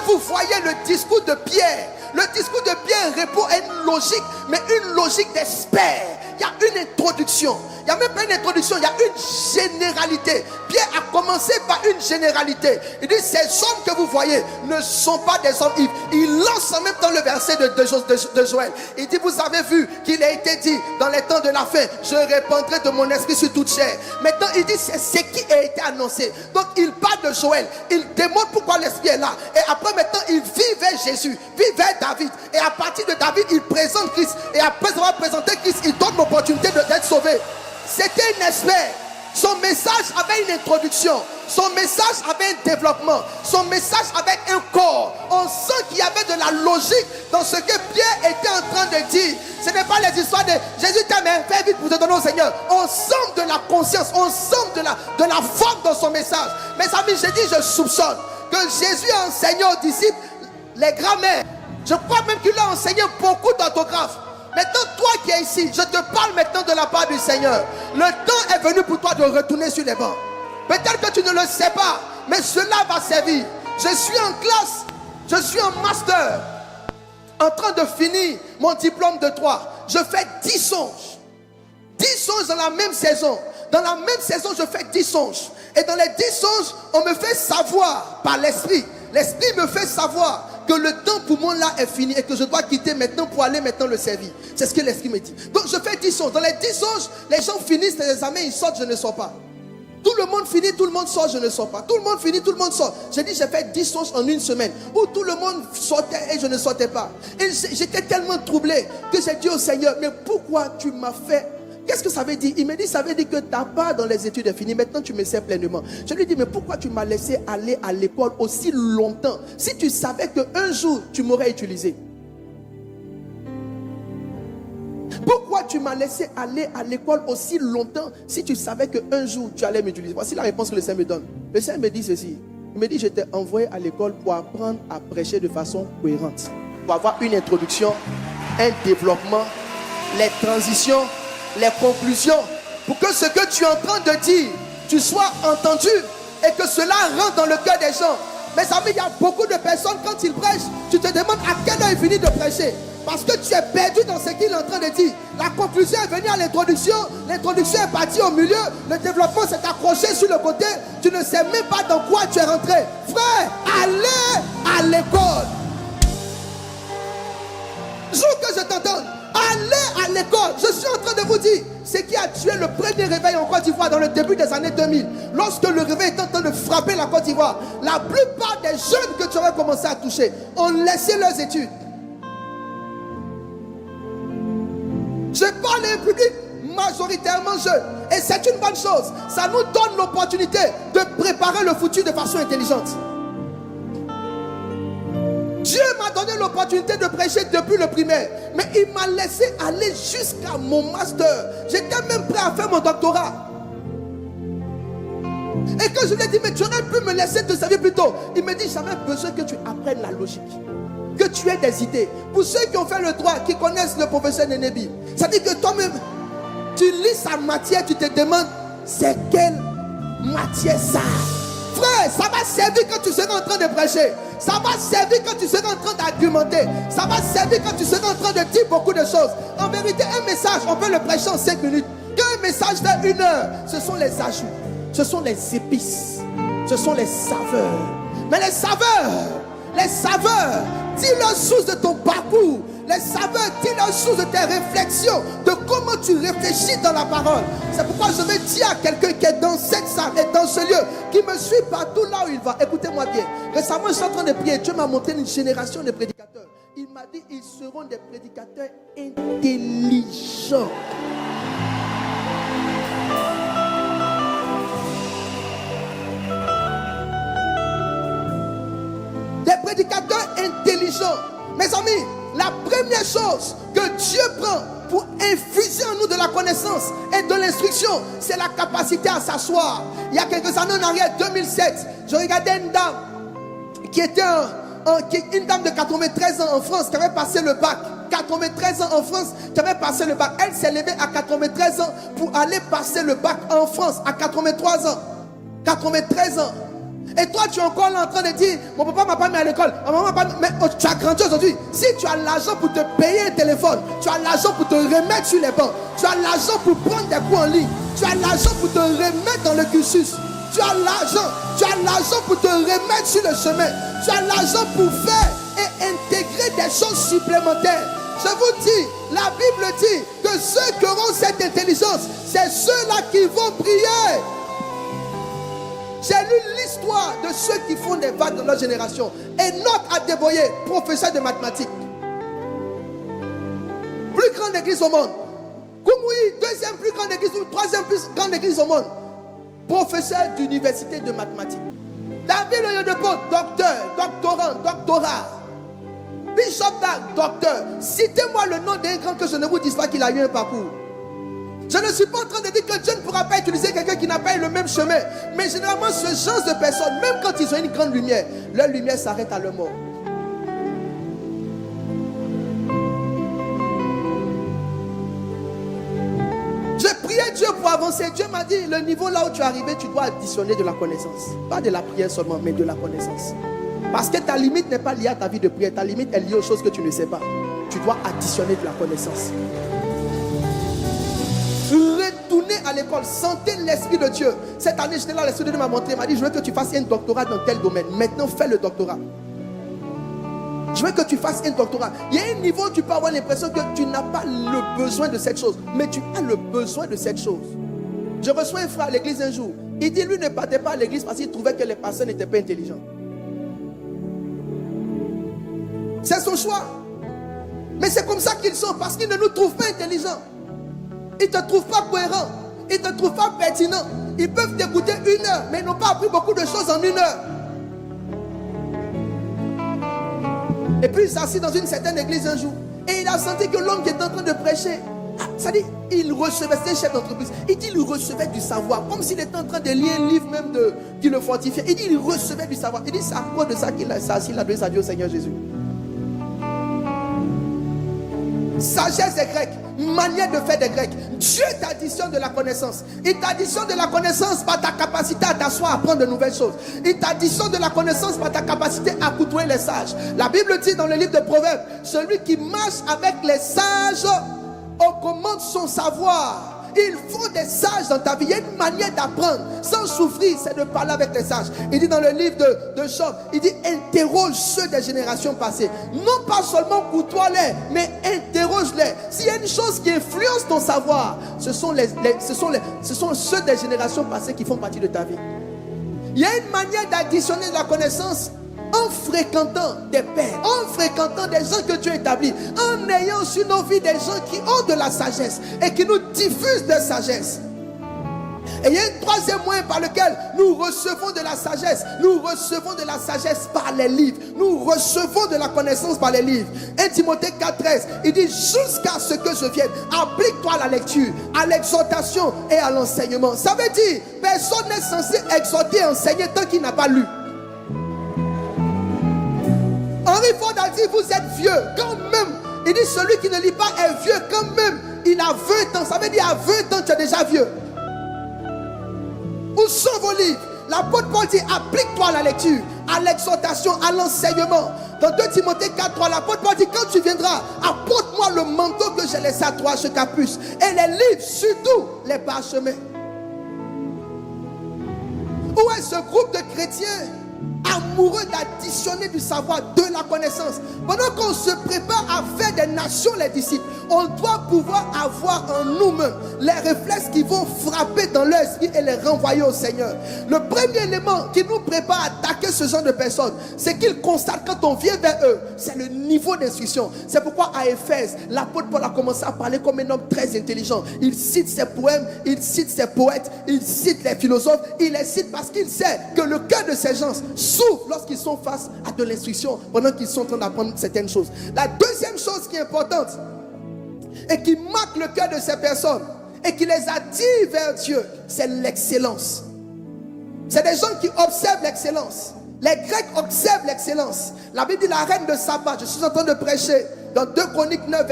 vous voyez le discours de Pierre, le discours de Pierre répond à une logique, mais une logique d'expert. Il y a une introduction. Il n'y a même pas une introduction, il y a une généralité. Pierre a commencé par une généralité. Il dit, ces hommes que vous voyez ne sont pas des hommes ivres. Il lance en même temps le verset de Joël. Il dit, vous avez vu qu'il a été dit dans les temps de la fin, je répandrai de mon esprit sur toute chair. Maintenant, il dit, c'est ce qui a été annoncé. Donc, il parle de Joël. Il démontre pourquoi l'esprit est là. Et après, maintenant, il vit vers Jésus, vit vers David. Et à partir de David, il présente Christ. Et après avoir présenté Christ, il donne l'opportunité d'être sauvé. C'était un expert. Son message avait une introduction. Son message avait un développement. Son message avait un corps. On sent qu'il y avait de la logique dans ce que Pierre était en train de dire. Ce n'est pas les histoires de Jésus t'aime, fais vite pour te donner au Seigneur. On sent de la conscience. On sent de la forme dans son message. Mes amis, j'ai dit, je soupçonne que Jésus a enseigné aux disciples les grammaires. Je crois même qu'il a enseigné beaucoup d'orthographe. Maintenant, toi qui es ici, je te parle maintenant de la part du Seigneur. Le temps est venu pour toi de retourner sur les bancs. Peut-être que tu ne le sais pas, mais cela va servir. Je suis en classe, je suis en master, en train de finir mon diplôme de 3. Je fais 10 songes. 10 songes dans la même saison. Dans la même saison, je fais 10 songes. Et dans les 10 songes, on me fait savoir par l'esprit. L'esprit me fait savoir que le temps pour moi là est fini et que je dois quitter maintenant pour aller maintenant le servir. C'est ce que l'esprit me dit. Donc je fais 10 songes. Dans les 10 songes, les gens finissent les examens, ils sortent, je ne sors pas. Tout le monde finit, tout le monde sort, je ne sors pas. Tout le monde finit, tout le monde sort. J'ai dit, j'ai fait 10 songes en une semaine où tout le monde sortait et je ne sortais pas. Et j'étais tellement troublé que j'ai dit au Seigneur, mais pourquoi tu m'as fait? Qu'est-ce que ça veut dire? Il me dit, ça veut dire que ta part dans les études est finie. Maintenant, tu me sers pleinement. Je lui dis, mais pourquoi tu m'as laissé aller à l'école aussi longtemps? Si tu savais qu'un jour, tu m'aurais utilisé. Pourquoi tu m'as laissé aller à l'école aussi longtemps si tu savais qu'un jour, tu allais m'utiliser? Voici la réponse que le Seigneur me donne. Le Seigneur me dit ceci. Il me dit, je t'ai envoyé à l'école pour apprendre à prêcher de façon cohérente. Pour avoir une introduction, un développement, les transitions, les conclusions, pour que ce que tu es en train de dire, tu sois entendu et que cela rentre dans le cœur des gens. Mes amis, il y a beaucoup de personnes, quand ils prêchent, tu te demandes à quelle heure il finit de prêcher. Parce que tu es perdu dans ce qu'il est en train de dire. La conclusion est venue à l'introduction. L'introduction est partie au milieu. Le développement s'est accroché sur le côté. Tu ne sais même pas dans quoi tu es rentré. Frère, allez à l'école. Je veux que je t'entende. Allez à l'école. Je suis en train de vous dire ce qui a tué le premier réveil en Côte d'Ivoire dans le début des années 2000. Lorsque le réveil était en train de frapper la Côte d'Ivoire, la plupart des jeunes que tu aurais commencé à toucher ont laissé leurs études. Je parle à un public majoritairement jeune. Et c'est une bonne chose. Ça nous donne l'opportunité de préparer le futur de façon intelligente. Dieu m'a donné l'opportunité de prêcher depuis le primaire. Mais il m'a laissé aller jusqu'à mon master. J'étais même prêt à faire mon doctorat. Et quand je lui ai dit, mais tu aurais pu me laisser te servir plus tôt. Il me dit, j'avais besoin que tu apprennes la logique. Que tu aies des idées. Pour ceux qui ont fait le droit, qui connaissent le professeur Nenebi, ça dit que toi-même, tu lis sa matière, tu te demandes, c'est quelle matière ça? Frère, ça va servir quand tu seras en train de prêcher. Ça va servir quand tu seras en train d'argumenter. Ça va servir quand tu seras en train de dire beaucoup de choses. En vérité, un message, on peut le prêcher en 5 minutes. Quand un message fait 1 heure, ce sont les ajouts. Ce sont les épices. Ce sont les saveurs. Mais les saveurs, dis-leur source de ton parcours. Les saveurs, dis-leur source de tes réflexions, de comment tu réfléchis dans la parole. C'est pourquoi je vais dire à quelqu'un qui est dans cette salle et dans ce lieu, qui me suit partout là où il va. Écoutez-moi bien. Récemment, je suis en train de prier. Dieu m'a montré une génération de prédicateurs. Il m'a dit, ils seront des prédicateurs intelligents. Des prédicateurs intelligents. Mes amis, la première chose que Dieu prend pour infuser en nous de la connaissance et de l'instruction, c'est la capacité à s'asseoir. Il y a quelques années en arrière, 2007, je regardais une dame qui était une dame de 93 ans en France qui avait passé le bac. 93 ans en France qui avait passé le bac. Elle s'est levée à 93 ans pour aller passer le bac en France à 83 ans. 93 ans. Et toi, tu es encore là en train de dire, mon papa m'a pas mis à l'école, ma maman m'a pas mis. Mais tu as grandi aujourd'hui. Si tu as l'argent pour te payer un téléphone, tu as l'argent pour te remettre sur les bancs, tu as l'argent pour prendre des cours en ligne, tu as l'argent pour te remettre dans le cursus, tu as l'argent pour te remettre sur le chemin, tu as l'argent pour faire et intégrer des choses supplémentaires. Je vous dis, la Bible dit que ceux qui auront cette intelligence, c'est ceux-là qui vont prier. J'ai lu l'histoire de ceux qui font des vagues dans leur génération. Enoch Adeboye, professeur de mathématiques. Plus grande église au monde. Koumoui, deuxième plus grande église, ou troisième plus grande église au monde. Professeur d'université de mathématiques. David Oyedepo, docteur, doctorat. Bishop Dag, docteur. Citez-moi le nom d'un grand que je ne vous dise pas qu'il a eu un parcours. Je ne suis pas en train de dire que Dieu ne pourra pas utiliser quelqu'un qui n'a pas eu le même chemin. Mais généralement, ce genre de personnes, même quand ils ont une grande lumière, leur lumière s'arrête à leur mort. J'ai prié Dieu pour avancer. Dieu m'a dit, le niveau là où tu es arrivé, tu dois additionner de la connaissance. Pas de la prière seulement, mais de la connaissance. Parce que ta limite n'est pas liée à ta vie de prière. Ta limite est liée aux choses que tu ne sais pas. Tu dois additionner de la connaissance. Retournez à l'école, sentez l'Esprit de Dieu. Cette année, j'étais là, l'Esprit de Dieu m'a montré, il m'a dit, je veux que tu fasses un doctorat dans tel domaine. Maintenant, fais le doctorat. Je veux que tu fasses un doctorat. Il y a un niveau où tu peux avoir l'impression que tu n'as pas le besoin de cette chose, mais tu as le besoin de cette chose. Je reçois un frère à l'église un jour. Il dit, lui ne partait pas à l'église parce qu'il trouvait que les pasteurs n'étaient pas intelligents. C'est son choix. Mais c'est comme ça qu'ils sont, parce qu'ils ne nous trouvent pas intelligents. Ils ne te trouvent pas cohérent. Ils ne te trouvent pas pertinent. Ils peuvent t'écouter 1 heure, mais ils n'ont pas appris beaucoup de choses en 1 heure. Et puis il s'est assis dans une certaine église un jour. Et il a senti que l'homme qui était en train de prêcher, ça dit, il recevait, c'était un chef d'entreprise. Il dit, il recevait du savoir. Comme s'il était en train de lire un livre même qui le fortifiait. Il dit, il recevait du savoir. Il dit, c'est à cause de ça qu'il s'est assis, il a donné sa vie au Seigneur Jésus. Sagesse des Grecs, manière de faire des Grecs. Dieu t'additionne de la connaissance. Il t'additionne de la connaissance par ta capacité à t'asseoir, à apprendre de nouvelles choses. Il t'additionne de la connaissance par ta capacité à côtoyer les sages. La Bible dit dans le livre de Proverbes, celui qui marche avec les sages augmente son savoir. Il faut des sages dans ta vie. Il y a une manière d'apprendre sans souffrir, c'est de parler avec les sages. Il dit dans le livre de Job, il dit interroge ceux des générations passées. Non pas seulement côtoie-les, mais interroge-les. S'il y a une chose qui influence ton savoir, ce sont ceux des générations passées qui font partie de ta vie. Il y a une manière d'additionner de la connaissance en fréquentant des pères, en fréquentant des gens que Dieu établit, en ayant sur nos vies des gens qui ont de la sagesse et qui nous diffusent de sagesse. Et il y a un troisième moyen par lequel nous recevons de la sagesse. Nous recevons de la sagesse par les livres. Nous recevons de la connaissance par les livres. 1 Timothée 4,13, il dit jusqu'à ce que je vienne, applique-toi à la lecture, à l'exhortation et à l'enseignement. Ça veut dire, personne n'est censé exhorter et enseigner tant qu'il n'a pas lu. Henry Ford a dit, vous êtes vieux quand même. Il dit, celui qui ne lit pas est vieux quand même. Il a 20 ans. Ça veut dire, à 20 ans, tu es déjà vieux. Où sont vos livres? L'apôtre Paul dit, applique-toi à la lecture, à l'exhortation, à l'enseignement. Dans 2 Timothée 4,3, l'apôtre Paul dit, quand tu viendras, apporte-moi le manteau que j'ai laissé à toi, ce Carpus. Et les livres, surtout les parchemins. Où est ce groupe de chrétiens amoureux d'additionner du savoir, de la connaissance? Pendant qu'on se prépare à faire des nations les disciples, on doit pouvoir avoir en nous-mêmes les réflexes qui vont frapper dans leur esprit et les renvoyer au Seigneur. Le premier élément qui nous prépare à attaquer ce genre de personnes, c'est qu'ils constatent quand on vient vers eux, c'est le niveau d'instruction. C'est pourquoi à Éphèse, l'apôtre Paul a commencé à parler comme un homme très intelligent. Il cite ses poèmes, il cite ses poètes, il cite les philosophes, il les cite parce qu'il sait que le cœur de ces gens souffre lorsqu'ils sont face à de l'instruction, pendant qu'ils sont en train d'apprendre certaines choses. La deuxième chose qui est importante et qui marque le cœur de ces personnes et qui les attire vers Dieu, c'est l'excellence. C'est des gens qui observent l'excellence. Les Grecs observent l'excellence. La Bible dit la reine de Saba, je suis en train de prêcher dans 2 Chroniques 9,